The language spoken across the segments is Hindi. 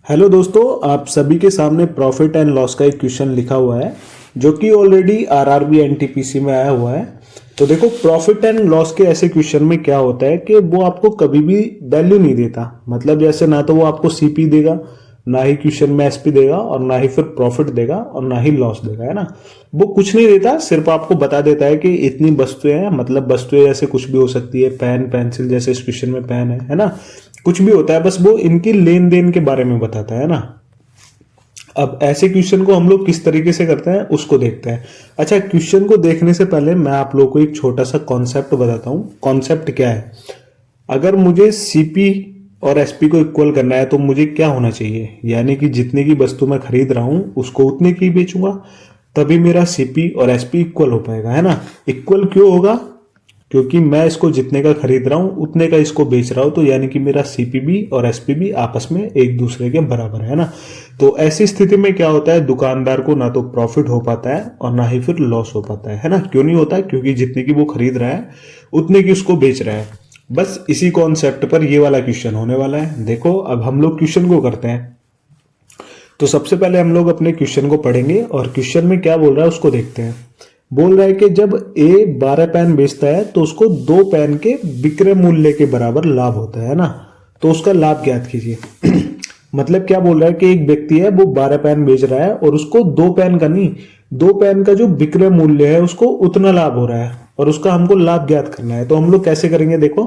हेलो दोस्तों, आप सभी के सामने प्रॉफिट एंड लॉस का एक क्वेश्चन लिखा हुआ है जो कि ऑलरेडी आरआरबी एनटीपीसी में आया हुआ है। तो देखो, प्रॉफिट एंड लॉस के ऐसे क्वेश्चन में क्या होता है कि वो आपको कभी भी वैल्यू नहीं देता। मतलब जैसे ना तो वो आपको सीपी देगा, ना ही क्वेश्चन में एसपी देगा, और ना ही फिर प्रॉफिट देगा, और ना ही लॉस देगा, है ना। वो कुछ नहीं देता, सिर्फ आपको बता देता है कि इतनी वस्तुएं हैं। मतलब वस्तुएं जैसे कुछ भी हो सकती है, पेन, पेंसिल, जैसे इस क्वेश्चन में पेन है ना। कुछ भी होता है, बस वो इनकी लेन देन के बारे में बताता है ना। अब ऐसे क्वेश्चन को हम लोग किस तरीके से करते हैं उसको देखते हैं। अच्छा, क्वेश्चन को देखने से पहले मैं आप लोग को एक छोटा सा कॉन्सेप्ट बताता हूं। कॉन्सेप्ट क्या है? अगर मुझे सीपी और एसपी को इक्वल करना है तो मुझे क्या होना चाहिए, यानी कि जितने की वस्तु मैं खरीद रहा हूं उसको उतने की बेचूंगा, तभी मेरा सीपी और एसपी इक्वल हो पाएगा, है ना। इक्वल क्यों होगा? क्योंकि मैं इसको जितने का खरीद रहा हूं उतने का इसको बेच रहा हूं, तो यानी कि मेरा सीपी भी और एसपी भी आपस में एक दूसरे के बराबर है ना। तो ऐसी स्थिति में क्या होता है, दुकानदार को ना तो प्रॉफिट हो पाता है और ना ही फिर लॉस हो पाता है ना। क्यों नहीं होता है? क्योंकि जितने की वो खरीद रहा है उतने की उसको बेच रहा है। बस इसी कॉन्सेप्ट पर ये वाला क्वेश्चन होने वाला है। देखो, अब हम लोग क्वेश्चन को करते हैं। तो सबसे पहले हम लोग अपने क्वेश्चन को पढ़ेंगे और क्वेश्चन में क्या बोल रहा है उसको देखते हैं। बोल रहा है कि जब ए 12 पेन बेचता है तो उसको 2 पेन के विक्रय मूल्य के बराबर लाभ होता है ना। तो उसका लाभ ज्ञात कीजिए। मतलब क्या बोल रहा है कि एक व्यक्ति है, वो 12 पेन बेच रहा है और उसको 2 पेन का नहीं, 2 पेन का जो विक्रय मूल्य है उसको उतना लाभ हो रहा है, और उसका हमको लाभ ज्ञात करना है। तो हम लोग कैसे करेंगे? देखो,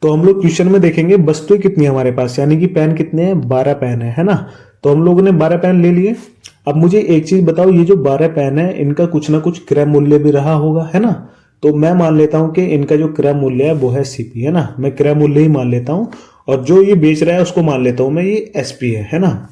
तो हम लोग क्वेश्चन में देखेंगे वस्तुएं कितनी है हमारे पास, यानी कि पेन कितने हैं, 12 पेन है ना। तो हम लोगों ने 12 पेन ले लिए। अब मुझे एक चीज बताओ, ये जो 12 पेन है इनका कुछ ना कुछ क्रय मूल्य भी रहा होगा, है ना। तो मैं मान लेता हूं कि इनका जो क्रय मूल्य है वो है सीपी, है ना। मैं क्रय मूल्य ही मान लेता हूं, और जो ये बेच रहा है उसको मान लेता हूं मैं ये एसपी है ना।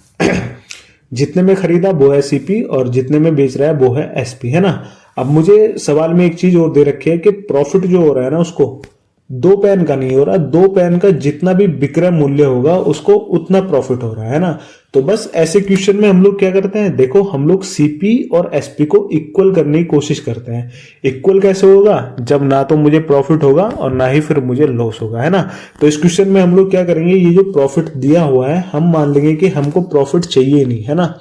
जितने में खरीदा वो है सीपी और जितने में बेच रहा है वो है एसपी, है ना। अब मुझे सवाल में एक चीज और दे रखी है कि प्रॉफिट जो हो रहा है ना उसको 2 पेन का नहीं हो रहा, 2 पेन का जितना भी विक्रय मूल्य होगा उसको उतना प्रॉफिट हो रहा है ना। तो बस ऐसे क्वेश्चन में हम लोग क्या करते हैं, देखो हम लोग सीपी और एसपी को इक्वल करने की कोशिश करते हैं। इक्वल कैसे होगा? जब ना तो मुझे प्रॉफिट होगा और ना ही फिर मुझे लॉस होगा, है ना। तो इस क्वेश्चन में हम लोग क्या करेंगे, ये जो प्रॉफिट दिया हुआ है हम मान लेंगे कि हमको प्रॉफिट चाहिए नहीं, है ना।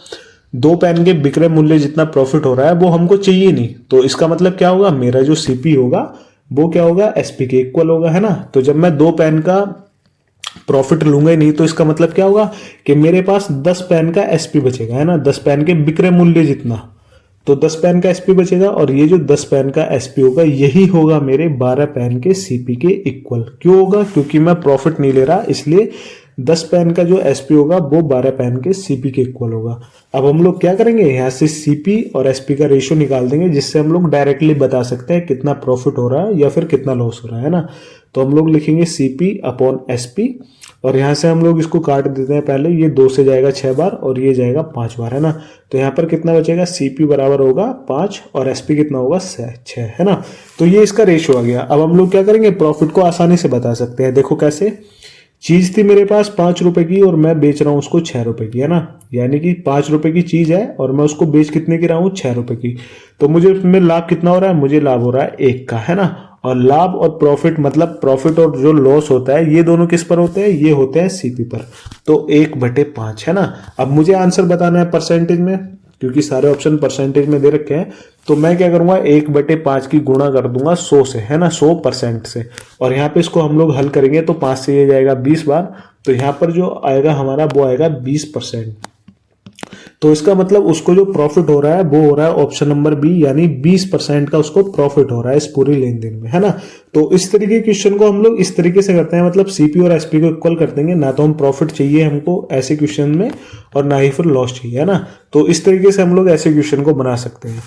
2 पेन के विक्रय मूल्य जितना प्रॉफिट हो रहा है वो हमको चाहिए नहीं। तो इसका मतलब क्या होगा, मेरा जो सीपी होगा वो क्या होगा, एसपी के इक्वल होगा, है ना। तो जब मैं 2 पेन का प्रॉफिट लूंगा ही नहीं तो इसका मतलब क्या होगा कि मेरे पास 10 पेन का एसपी बचेगा, है ना। 10 पेन के विक्रय मूल्य जितना, तो 10 पेन का एसपी बचेगा, और ये जो 10 पेन का एसपी होगा यही होगा मेरे 12 पेन के सीपी के इक्वल। क्यों होगा? क्योंकि मैं प्रॉफिट नहीं ले रहा, इसलिए 10 पेन का जो एसपी होगा वो 12 पेन के सीपी के इक्वल होगा। अब हम लोग क्या करेंगे, यहाँ से सीपी और एसपी का रेशियो निकाल देंगे, जिससे हम लोग डायरेक्टली बता सकते हैं कितना प्रॉफिट हो रहा है या फिर कितना लॉस हो रहा है ना। तो हम लोग लिखेंगे सीपी अपॉन एसपी, और यहाँ से हम लोग इसको काट देते हैं। पहले ये 2 से जाएगा 6 बार और ये जाएगा 5 बार, है ना। तो यहाँ पर कितना बचेगा, सीपी बराबर होगा 5 और एसपी कितना होगा 6, है ना। तो ये इसका रेशियो आ गया। अब हम लोग क्या करेंगे, प्रॉफिट को आसानी से बता सकते हैं। देखो कैसे, चीज थी मेरे पास 5 रुपए की और मैं बेच रहा हूं उसको 6 रुपए की, है ना। यानी कि 5 रुपए की चीज है और मैं उसको बेच कितने की रहा हूं, 6 रुपए की। तो मुझे उसमें लाभ कितना हो रहा है, मुझे लाभ हो रहा है 1 का, है ना। और लाभ और प्रॉफिट, मतलब प्रॉफिट और जो लॉस होता है ये दोनों किस पर होते हैं, ये होते हैं सीपी पर। तो 1/5, है ना। अब मुझे आंसर बताना है परसेंटेज में, क्योंकि सारे ऑप्शन परसेंटेज में दे रखे हैं। तो मैं क्या करूंगा, 1/5 की गुणा कर दूंगा 100 से, है ना, 100% से। और यहाँ पे इसको हम लोग हल करेंगे तो 5 से ये जाएगा 20 बार, तो यहाँ पर जो आएगा हमारा वो आएगा 20%। तो इसका मतलब उसको जो प्रॉफिट हो रहा है वो हो रहा है ऑप्शन नंबर बी, यानी 20% का उसको प्रॉफिट हो रहा है इस पूरी लेन देन में, है ना। तो इस तरीके के क्वेश्चन को हम लोग इस तरीके से करते हैं, मतलब सीपी और एसपी को इक्वल कर देंगे। ना तो हम प्रॉफिट चाहिए हमको ऐसे क्वेश्चन में, और ना ही फिर लॉस चाहिए, है ना। तो इस तरीके से हम लोग ऐसे क्वेश्चन को बना सकते हैं।